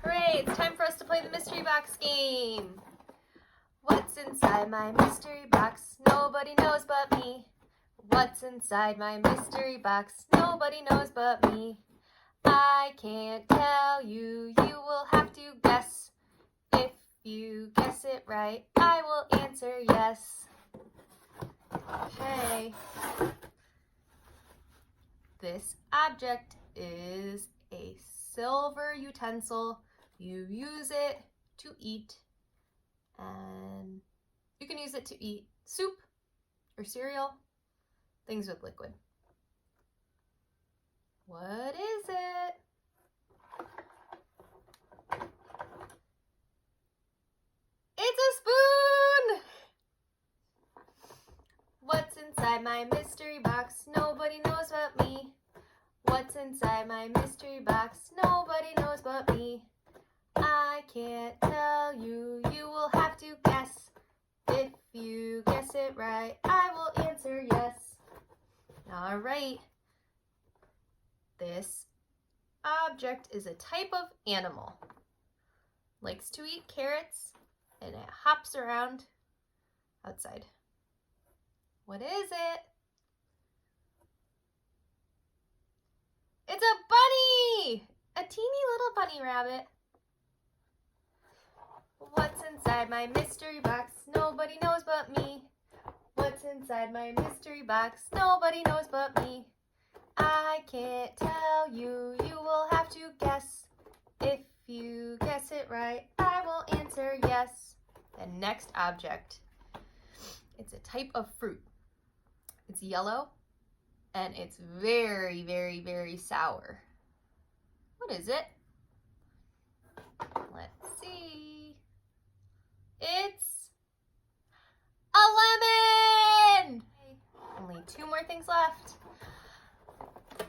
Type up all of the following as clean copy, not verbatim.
Hooray! It's time for us to play the mystery box game. What's inside my mystery box? Nobody knows but me. What's inside my mystery box? Nobody knows but me. I can't tell you, you will have to guess. If you guess it right, I will answer yes. Okay. This object is a silver utensil. You use it to eat, and you can use it to eat soup or cereal, things with liquid. What is it? It's a spoon! What's inside my mystery box? Nobody knows but me. What's inside my mystery box? Nobody knows but me. I can't tell you, you will have to guess. If you guess it right, I will answer yes. All right. This object is a type of animal. Likes to eat carrots, and it hops around outside. What is it? It's a bunny! A teeny little bunny rabbit. What's inside my mystery box? Nobody knows but me. What's inside my mystery box? Nobody knows but me. I can't tell you, you will have to guess. If you guess it right, I will answer yes. The next object. It's a type of fruit. It's yellow, and it's very, very, very sour. What is it? Let's see. It's a lemon! Only two more things left.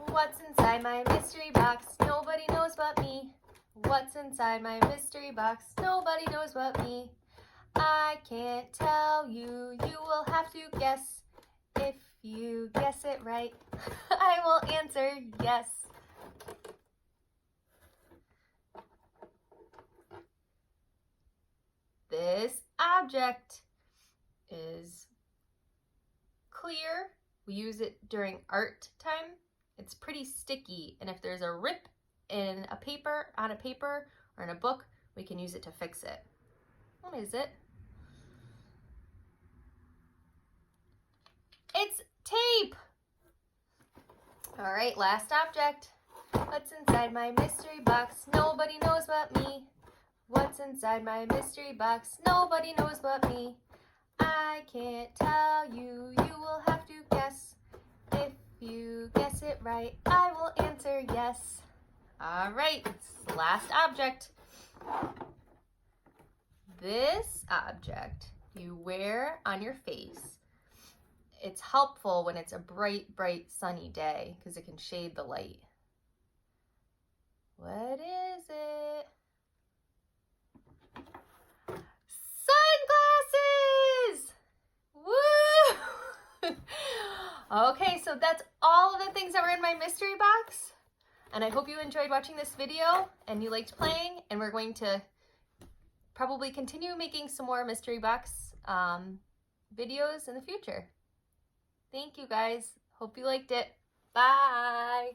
What's inside my mystery box? Nobody knows but me. What's inside my mystery box? Nobody knows but me. I can't tell you, you will have to guess. If you guess it right, I will answer yes. This object is clear. We use it during art time. It's pretty sticky, and if there's a rip in a paper, on a paper, or in a book, we can use it to fix it. What is it? It's tape! All right, last object. What's inside my mystery box? Nobody knows but me. What's inside my mystery box? Nobody knows but me. I can't tell you, you will have to guess. If you guess it right, I will answer yes. All right, last object. This object you wear on your face. It's helpful when it's a bright, bright sunny day because it can shade the light. What is it? Sunglasses! Woo! Okay, so that's all of the things that were in my mystery box. And I hope you enjoyed watching this video and you liked playing. And we're going to probably continue making some more mystery box videos in the future. Thank you guys. Hope you liked it. Bye.